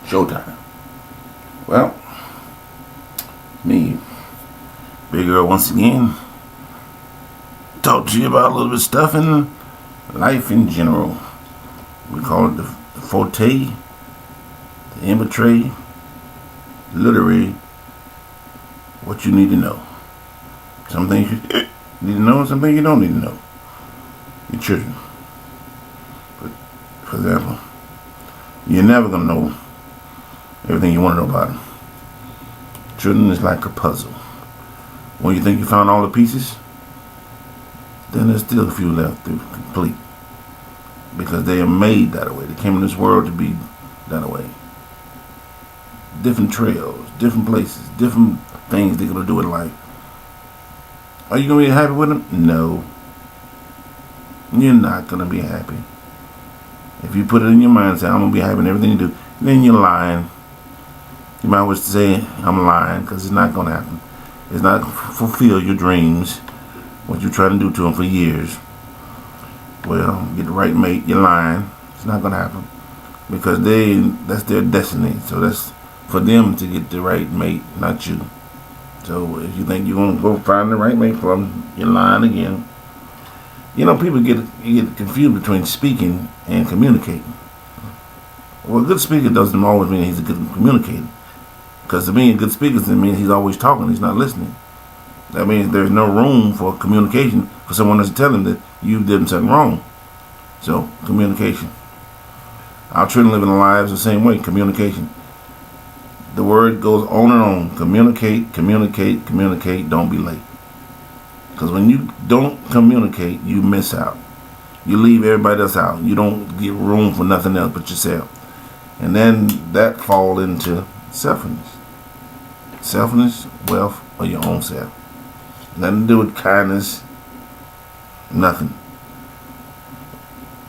Showtime. Well, me, Big Girl, once again, talk to you about a little bit of stuff in life in general. We call it the forte, the imagery, literary, what you need to know. Some things you need to know, some things you don't need to know. Your children. For example, you're never going to know everything you want to know about them. Children is like a puzzle. When you think you found all the pieces, then there's still a few left to complete. Because they are made that way. They came in this world to be that way. Different trails, different places, different things they're going to do in life. Are you going to be happy with them? No. You're not going to be happy. If you put it in your mind and say, I'm going to be happy in everything you do, then you're lying. You might wish to say, I'm lying, because it's not going to happen. It's not going to fulfill your dreams, what you're trying to do to them for years. Well, get the right mate, you're lying. It's not going to happen. Because that's their destiny. So that's for them to get the right mate, not you. So if you think you're going to go find the right mate for them, you're lying again. You know, people get confused between speaking and communicating. Well, a good speaker doesn't always mean he's a good communicator. Because to me, a good speaker doesn't mean he's always talking, he's not listening. That means there's no room for communication for someone that's telling that you did something wrong. So, communication. Our children living their lives the same way, communication. The word goes on and on. Communicate, communicate, communicate, don't be late. Because when you don't communicate, you miss out. You leave everybody else out. You don't get room for nothing else but yourself. And then that fall into selfishness. Selfishness, wealth, or your own self. Nothing to do with kindness. Nothing.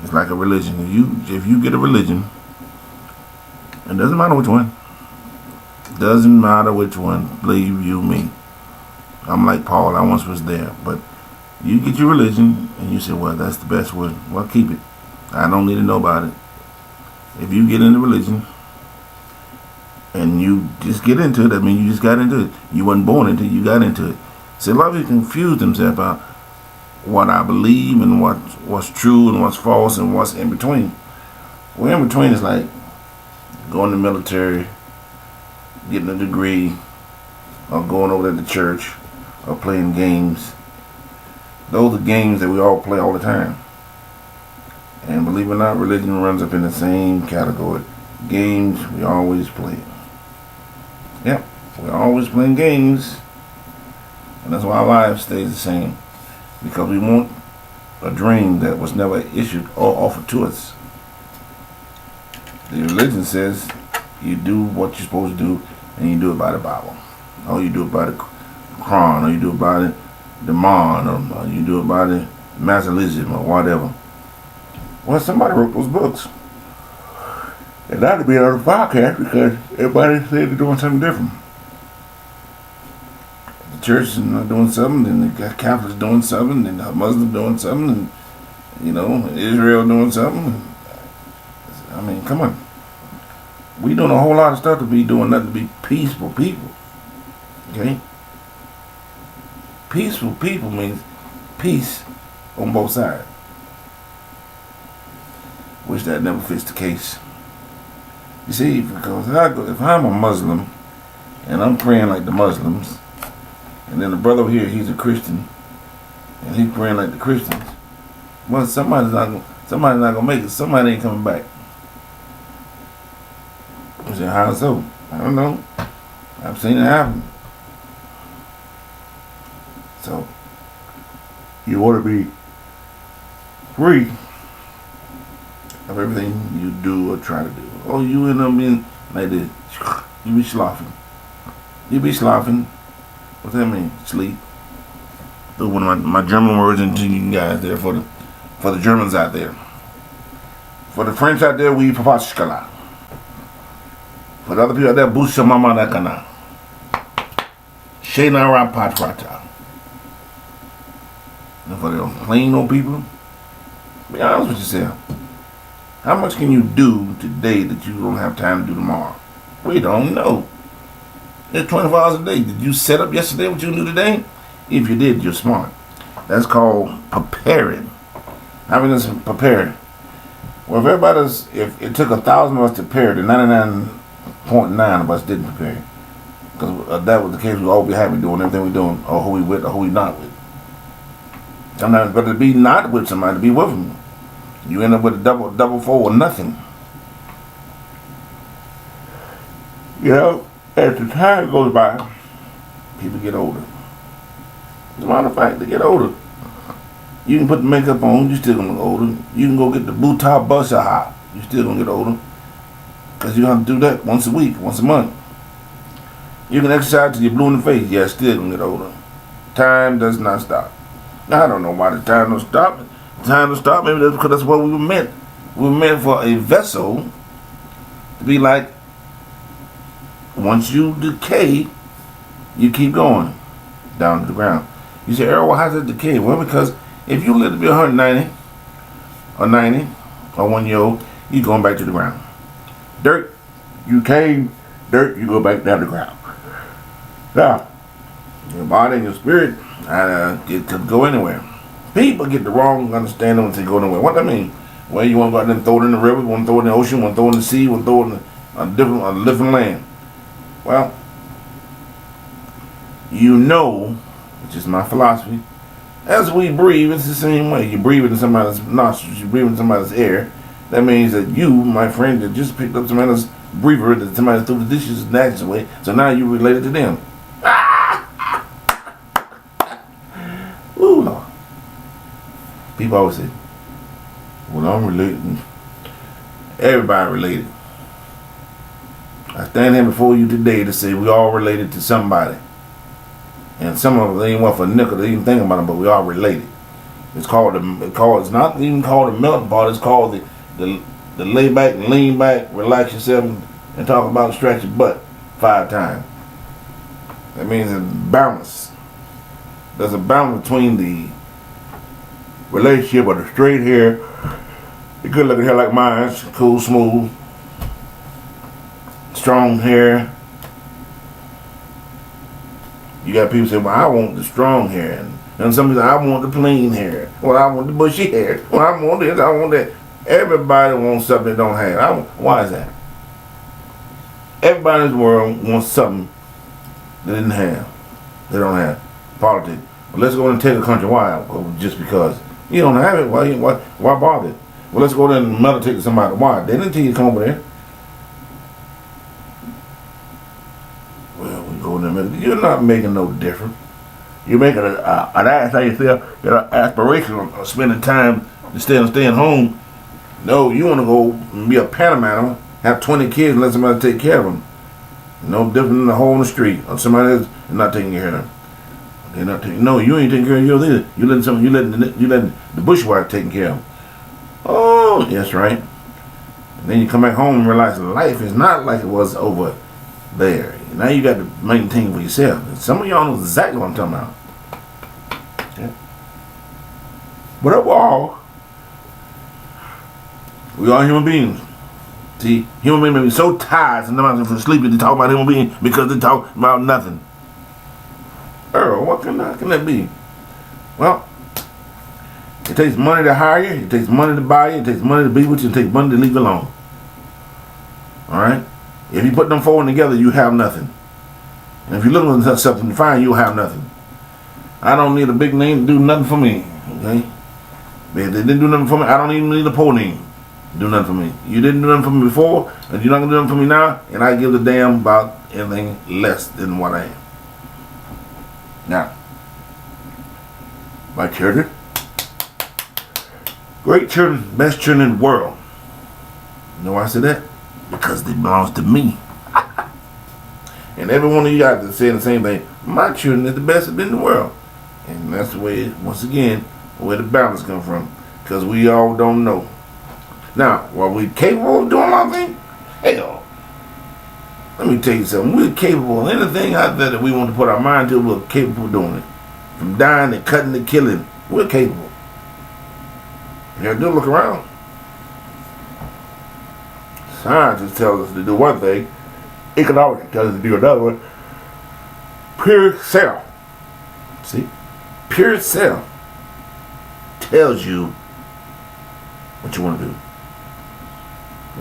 It's like a religion. If you get a religion, it doesn't matter which one. Doesn't matter which one. Believe you me. I'm like Paul, I once was there. But you get your religion and you say, well, that's the best one. Well, keep it. I don't need to know about it. If you get into religion and you just get into it, I mean, you just got into it. You wasn't born into it, you got into it. See, a lot of people confuse themselves about what I believe and what's true and what's false and what's in between. Well, in between is like going to the military, getting a degree, or going over to the church, or playing games. Those are games that we all play all the time. And believe it or not, religion runs up in the same category. Games we always play. Yep, we're always playing games. And that's why our life stays the same. Because we want a dream that was never issued or offered to us. The religion says you do what you're supposed to do, and you do it by the Bible. Or you do it by the Quran, or you do it by the Mon, or you do it by the Massilism, or whatever. Well, somebody wrote those books. And not to be on the podcast because everybody said they're doing something different. The church is not doing something, and the Catholics doing something, and the Muslims doing something, and Israel doing something. I mean, come on. We doing a whole lot of stuff to be doing nothing to be peaceful people. Okay? Peaceful people means peace on both sides. Which that never fits the case. You see, because if I'm a Muslim and I'm praying like the Muslims, and then the brother over here, he's a Christian, and he's praying like the Christians, well, somebody's not gonna make it. Somebody ain't coming back. I said, how so? I don't know. I've seen it happen. So, you want to be free of everything you do or try to do. Oh, you end up being like this. You be sloughing. You be sloughing. What's that mean? Sleep. Throw one of my German words into you guys there for the Germans out there. For the French out there, we papashkala. For the other people out there, busha mama nakana. Shena rapatrata. And for the plain old people, be honest with yourself. How much can you do today that you don't have time to do tomorrow? We don't know. It's 24 hours a day. Did you set up yesterday what you knew today? If you did, you're smart. That's called preparing. I mean, it's preparing. Well, if it took 1,000 of us to prepare, then 99.9 of us didn't prepare. Because that was the case, we'd all be happy doing everything we're doing, or who we with, or who we not with. Sometimes it's better to be not with somebody, to be with them. You end up with a double fold or nothing. You know, as the time goes by, people get older. As a matter of fact, they get older. You can put the makeup on, you still gonna look older. You can go get the boot-top busher hot, you still gonna get older. Because you have to do that once a week, once a month. You can exercise till you're blue in the face, yeah, still gonna get older. Time does not stop. Now, I don't know why the time don't stop. The time don't stop, maybe that's because that's what we were meant. We were meant for a vessel to be like, once you decay, you keep going down to the ground. You say, Earl, well, how's it decay? Well, because if you live to be 190 or 90 or 1 year old, you're going back to the ground. Dirt, you came, dirt, you go back down the ground. Now, your body and your spirit, it could go anywhere. People get the wrong understanding when they go anywhere. What that mean? Well, you want to go out there and throw it in the river, you want to throw it in the ocean, you want to throw it in the sea, you want to throw it in a different land. Well, you know, which is my philosophy, as we breathe, it's the same way. You breathe in somebody's nostrils, you breathe in somebody's air. That means that you, my friend, that just picked up somebody's breather that somebody threw the dishes naturally, so now you related to them. Ooh, Lord. People always say, well, I'm related. Everybody related. I stand here before you today to say we all related to somebody. And some of us ain't want for a nickel to even think about them, but we all related. It's not even called a melting pot, it's called the lay back and lean back, relax yourself and talk about stretch your butt 5 times. That means it's balance. There's a balance between the relationship of the straight hair, the good looking hair like mine, cool, smooth, strong hair. You got people say, well, I want the strong hair. And some people say, I want the plain hair. Well, I want the bushy hair. Well, I want this, I want that. Everybody wants something they don't have. Why is that? Everybody in this world wants something they didn't have. They don't have. Politics. Well, let's go and take a country wild just because. You don't have it. Why bother? Well, let's go there and meditate to somebody. Why? They didn't tell you to come over there. Well, we go there and meditate. You're not making no difference. You're making an ass out of yourself, an aspiration of spending time instead of staying home. No, you want to go and be a Panamanian, have 20 kids and let somebody take care of them. No different than the hole in the street or somebody else is not taking care of them. They're not taking. No, you ain't taking care of yours either. You letting the bushwhacker taking care of them. Oh, that's right. And then you come back home and realize life is not like it was over there. Now you got to maintain for yourself. And some of y'all know exactly what I'm talking about. Yeah. But overall, we are human beings. See, human beings may be so tired sometimes from sleeping to talk about human beings because they talk about nothing. Earl, how can that be? Well, it takes money to hire you, it takes money to buy you, it takes money to be with you, it takes money to leave you alone. Alright? If you put them four together, you have nothing. And if you're looking for something to find, you'll have nothing. I don't need a big name to do nothing for me. Okay? If they didn't do nothing for me, I don't even need a poor name to do nothing for me. You didn't do nothing for me before, and you're not going to do nothing for me now, and I give a damn about anything less than what I am. Now, my children, great children, best children in the world. You know why I say that? Because they belong to me. And every one of you out there saying the same thing. My children is the best in the world. And that's the way, once again, where the balance comes from. Because we all don't know. Now, are we capable of doing our thing? Hell. Let me tell you something. We're capable of anything out there that we want to put our mind to. We're capable of doing it. From dying to cutting to killing. We're capable. You have to look around. Scientists tell us to do one thing. Economics tells us to do another one. Pure Cell. See? Pure Cell tells you what you want to do.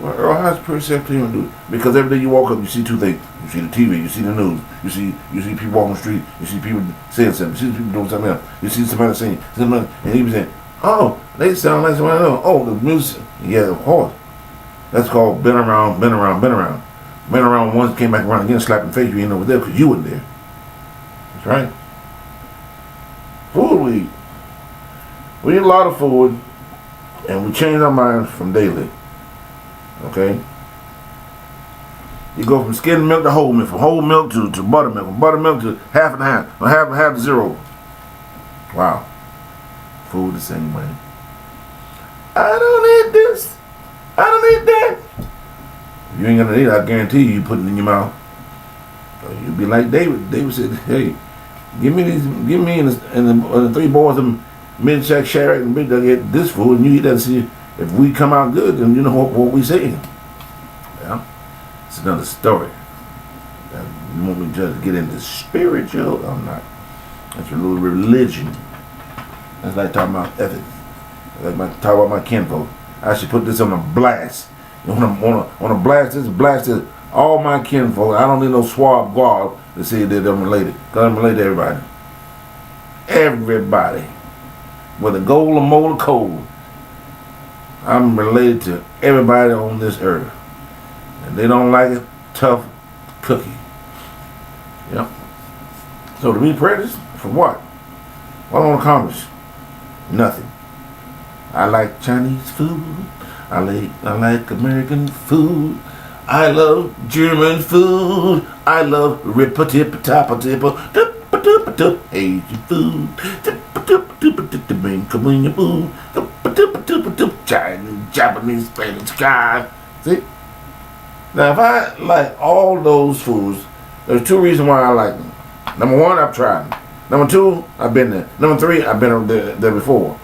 Well, Earl, how's Pure Cell tell you what to do? Because every day you walk up, you see two things. You see the TV, you see the news, you see people walking the street, you see people saying something, you see people doing something else, you see somebody saying something, and he was saying, oh, they sound like somebody else. Oh, the music, yeah, of course. That's called been around, been around, been around. Been around once, came back around again, slapped in the face, you ain't over there because you wasn't there. That's right. Food we eat. We eat a lot of food, and we change our minds from daily. Okay? You go from skim milk to whole milk, from whole milk to buttermilk, from buttermilk to half and half, or half and half to zero. Wow. Food the same way. I don't eat this. I don't eat that. If you ain't gonna eat it, I guarantee you put it in your mouth. You'll be like David. David said, hey, give me and the three boys of Mid-Shack, Shadrach, and Big Dog get this food, and you eat that and see if we come out good, then you know what we saying. Yeah? It's another story. You want me just to get into spiritual? I'm not. That's a little religion. That's like talking about ethics. That's like talking about my kinfolk. I should put this on a blast. You want to blast this, all my kinfolk. I don't need no swab guard to say that I'm related. Because I'm related to everybody. Everybody. Whether gold or mold or cold. I'm related to everybody on this earth. And they don't like it, tough cookie. Yep. So to be prejudiced, for what? What I want to accomplish? Nothing. I like Chinese food. I like American food. I love German food. I love rippa-tippa-tappa-tippa, Asian food, Chinese, Japanese, Spanish, guy. See? Now, if I like all those foods, there's two reasons why I like them. Number one, I've tried them. Number two, I've been there. Number three, I've been there before.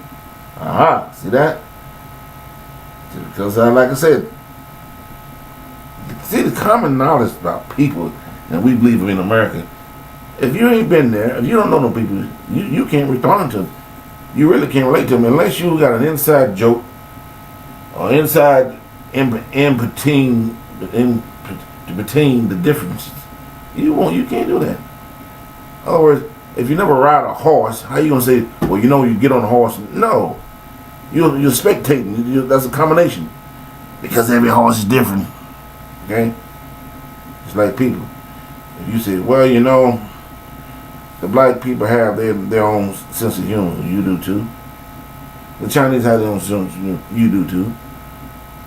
Aha, see that? Because like I said, see the common knowledge about people, and we believe in America. If you ain't been there, if you don't know no people, you can't respond to them. You really can't relate to them unless you got an inside joke or inside between the differences. You can't do that. In other words, if you never ride a horse, how you gonna say, well, you get on a horse? No. You're spectating. That's a combination. Because every horse is different. Okay? It's like people. If you say, well, the black people have their own sense of humor. You do too. The Chinese have their own sense of humor. You do too.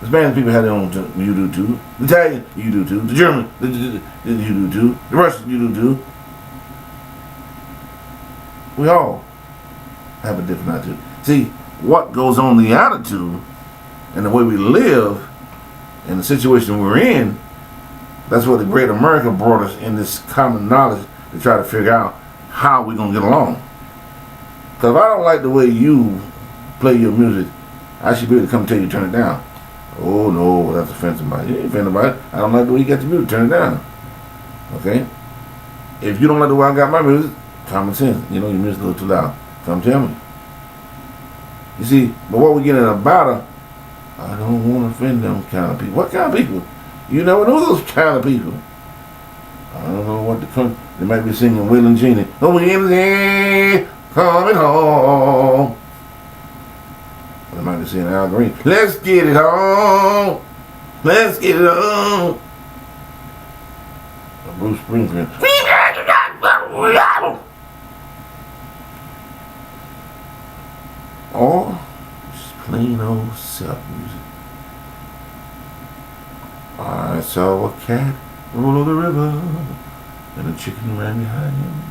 The Spanish people have their own. You do too. The Italian, you do too. The German, you do too. The Russian, you do too. We all have a different attitude. See, what goes on in the attitude and the way we live and the situation we're in, that's what the great America brought us in this common knowledge to try to figure out how we're going to get along. Because if I don't like the way you play your music, I should be able to come tell you to turn it down. Oh no, that's offensive about it. You ain't offended about it. I don't like the way you got your music, turn it down. Okay? If you don't like the way I got my music, common sense. Your music's a little too loud. Come tell me. You see, but what we get in a battle, I don't want to offend them kind of people. What kind of people? You never know those kind of people. I don't know what they might be singing Will and Genie. Oh, we in there, coming home. They might be singing Al Green. Let's get it on. Let's get it on. Bruce Springsteen. Or just plain old self music. I saw a cat roll over the river, and a chicken ran behind him,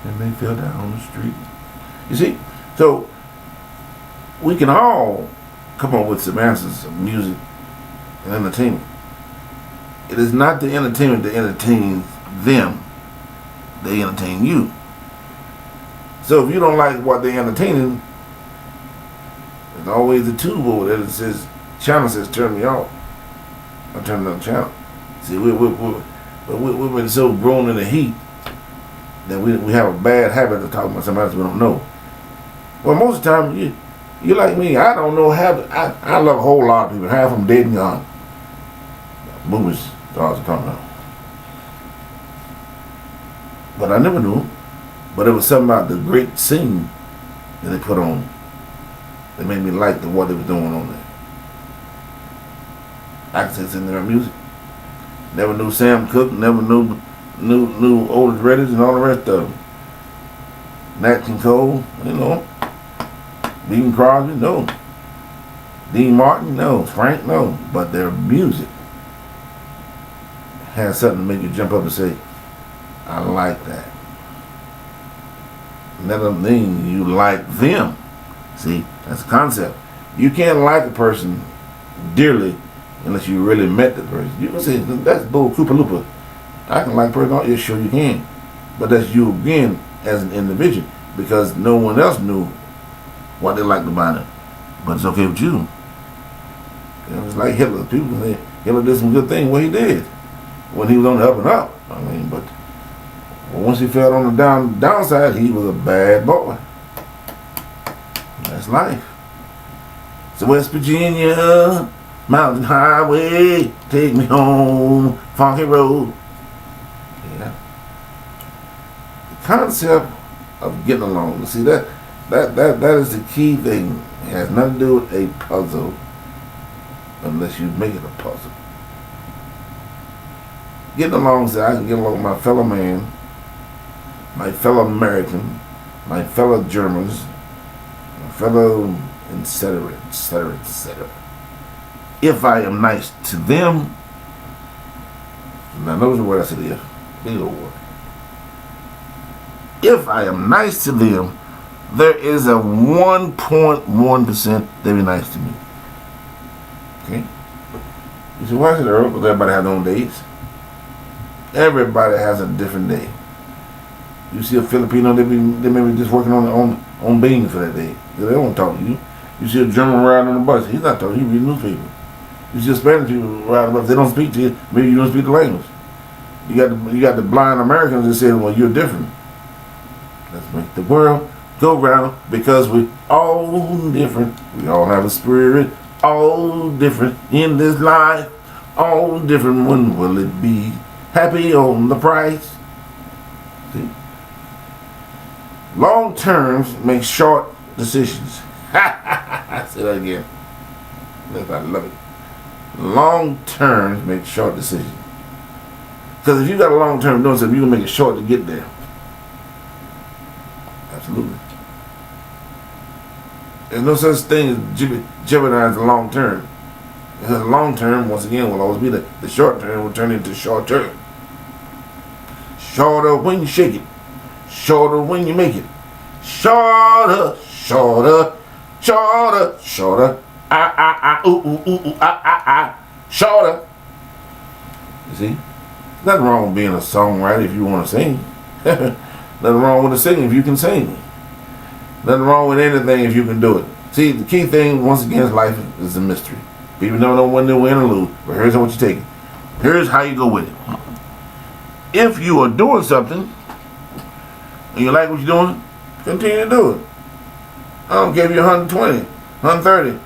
and they fell down the street. You see, so we can all come up with some answers of music and entertainment. It is not the entertainment that entertains them; they entertain you. So if you don't like what they're entertaining, there's always a tube over there that channel says turn me off. I turn another channel. See, But we've been so grown in the heat that we have a bad habit of talking about somebody else we don't know. Well, most of the time, you like me, I don't know half. I love a whole lot of people, half of them dead and gone. Movie stars are talking about. But I never knew. But it was something about the great scene that they put on that made me like what they were doing on there. Accents in their music. Never knew Sam Cooke, never knew Otis Redding and all the rest of them. Nat King Cole, you know. Bing Crosby, no. Dean Martin, no. Frank, no. But their music has something to make you jump up and say, I like that. That doesn't mean you like them. See, that's the concept. You can't like a person dearly unless you really met the person. You can say, that's bull Koopa Loopa. I can like a person, yeah, sure you can. But that's you again as an individual because no one else knew what they liked about it. But it's okay with you. It's like Hitler. People say Hitler did some good things. Well, he did when he was on the up and up. I mean, but once he fell on the downside, he was a bad boy. That's life. So West Virginia, Mountain Highway, take me home, funky road. Yeah. The concept of getting along. See that is the key thing. It has nothing to do with a puzzle unless you make it a puzzle. Getting along so I can get along with my fellow man, my fellow American, my fellow Germans, my fellow etc. etc. etc. If I am nice to them, now notice the word I said if, big old word. If I am nice to them, there is a 1.1% they be nice to me. Okay? You say, why is it Earl? Because everybody has their own days. Everybody has a different day. You see a Filipino, they may be just working on beans for that day. They don't talk to you. You see a German riding on the bus, he's not talking, he reads newspaper. You see a Spanish people riding the bus, they don't speak to you, maybe you don't speak the language. You got the blind Americans that say, well, you're different. Let's make the world go round because we all different. We all have a spirit, all different in this life, all different. When will it be? Happy on the price. See? Long terms make short decisions. Say that again. I love it. Long terms make short decisions. Because if you got a long term doing something, you can make it short to get there. Absolutely. There's no such thing as jeopardizing the long term. Because the long term, once again, will always be the short term will turn into short term. Shorter when you shake it. Shorter when you make it. Shorter, shorter, shorter, shorter. Shorter. You see? Nothing wrong with being a songwriter if you want to sing. Nothing wrong with the singing if you can sing. Nothing wrong with anything if you can do it. See, the key thing, once again, is life is a mystery. People don't know when to win or lose, but here's what you take it. Here's how you go with it. If you are doing something, and you like what you're doing, continue to do it. I don't care if you're 120, 130,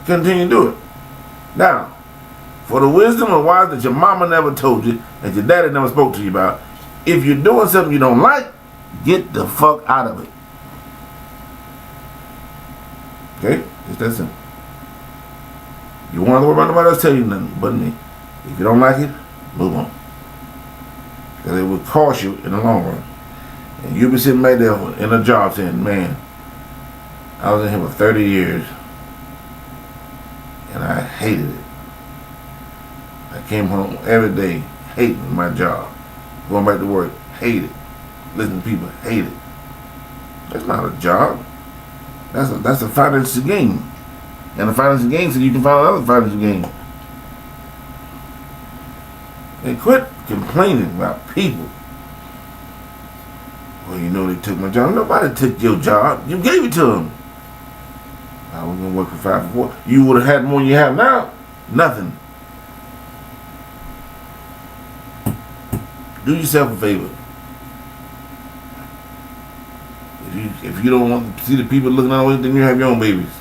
continue to do it. Now, for the wisdom and wise that your mama never told you, that your daddy never spoke to you about, if you're doing something you don't like, get the fuck out of it. Okay? It's that simple. You want to worry about nobody else tell you nothing but me. If you don't like it, move on. Because it will cost you in the long run. And you'll be sitting back there in a job saying, man, I was in here for 30 years and I hated it. I came home every day hating my job. Going back to work, hate it. Listening to people, hate it. That's not a job. That's a financial gain. And a financial gain so you can find another financial gain. And quit complaining about people. Well, you know they took my job. Nobody took your job. You gave it to them. I was going to work for 5 for 4. You would have had more than you have now. Nothing. Do yourself a favor. If you don't want to see the people looking at it, then you have your own babies.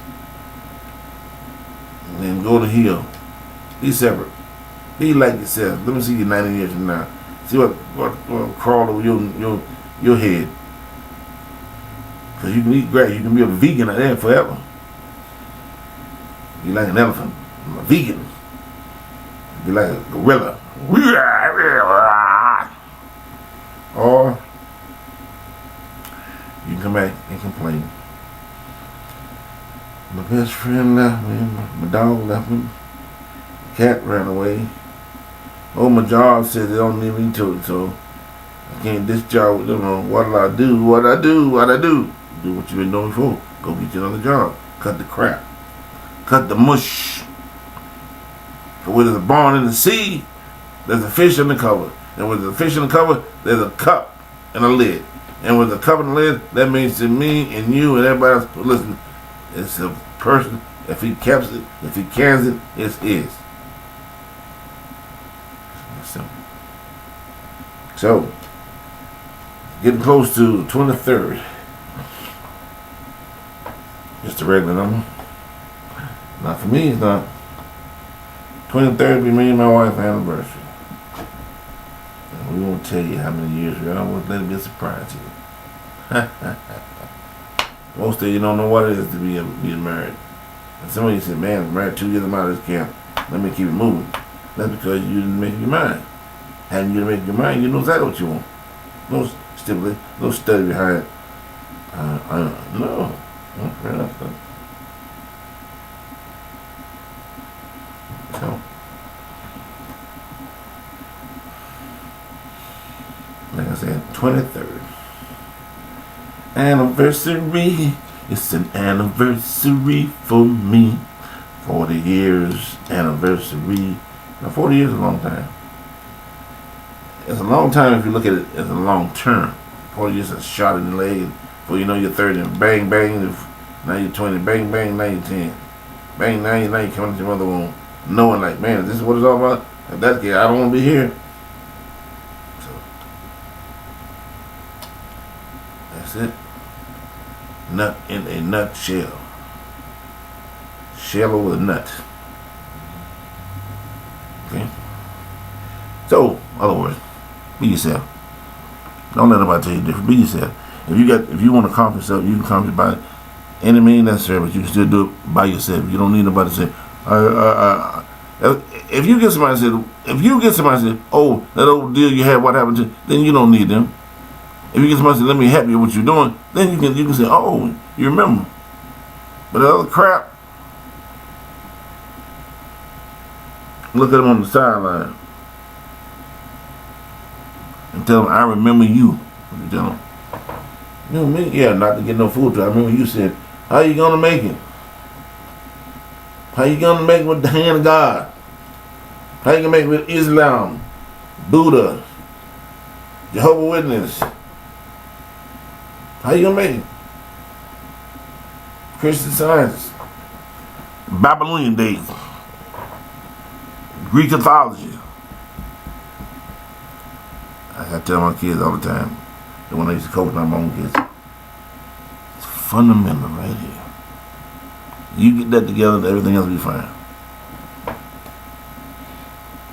And then go to heal. Be separate. Be like yourself. Let me see you 90 years from now. See what crawl over your head. Because you can eat grass. You can be a vegan out there forever. Be like an elephant. I'm a vegan. Be like a gorilla. Or you can come back and complain. My best friend left me. My dog left me. Cat ran away. Oh, my job says they don't need me to it, so I can't discharge with them. What'll I do? What'd I do? What'd I do? Do what you've been doing before. Go get you another job. Cut the crap. Cut the mush. For where there's a barn in the sea, there's a fish in the cover. And with the fish in the cover, there's a cup and a lid. And with the cup and the lid, that means to me and you and everybody else, listen, it's a person. If he keeps it, if he cans it, it's his. So, getting close to the 23rd. Just a regular number. Not for me, it's not. 23rd be me and my wife's anniversary. And we won't tell you how many years we are. I won't let it be a surprise to you. Most of you don't know what it is to be married. And some of you say, man, I'm married 2 years, I'm out of this camp. Let me keep it moving. That's because you didn't make your mind. Having you to make your mind, you know exactly what you want. No stipulation, no study behind. No. Fair enough. So, like I said, 23rd anniversary. It's an anniversary for me. 40 years anniversary. Now, 40 years is a long time. It's a long time if you look at it as a long term. 40 years is a shot in the leg. Before you know you're 30 and bang, bang. Now you're 20, bang, bang, now you're 10. Bang, now you're coming to your mother womb. Knowing like, man, is this what it's all about? If that's good, I don't want to be here. So, that's it. Nut in a nutshell. Shell over the nut. Okay? So, in other words, be yourself. Don't let nobody tell you different. Be yourself. If you want to accomplish something, you can accomplish by any means necessary, but you can still do it by yourself. You don't need nobody to say, if you get somebody say, oh, that old deal you had, what happened to you? Then you don't need them. If you get somebody to say, let me help you with what you're doing, then you can say, oh, you remember. But the other crap, look at them on the sideline and tell them, I remember you. What you tell them? You know me? Yeah, not to get no food. I remember you said, how you gonna make it? How you gonna make it with the hand of God? How you gonna make it with Islam, Buddha, Jehovah's Witness? How you gonna make it? Christian Science, Babylonian days, Greek mythology. I tell my kids all the time, and when I used to coach my own kids, it's fundamental right here. You get that together and everything else will be fine.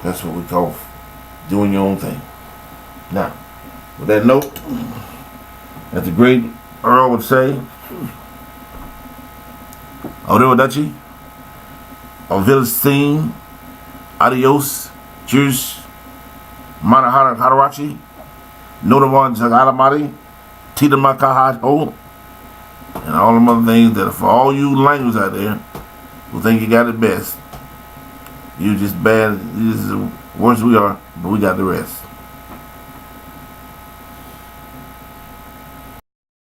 That's what we call doing your own thing. Now, with that note, as the great Earl would say, Arrivederci, Auf Wiedersehen, adios, cheers, Manahara Harachi, Notavan Zagalamari, Tita Makahato, and all them other things that are for all you languages out there who think you got it best. You just bad, you just worse we are, but we got the rest.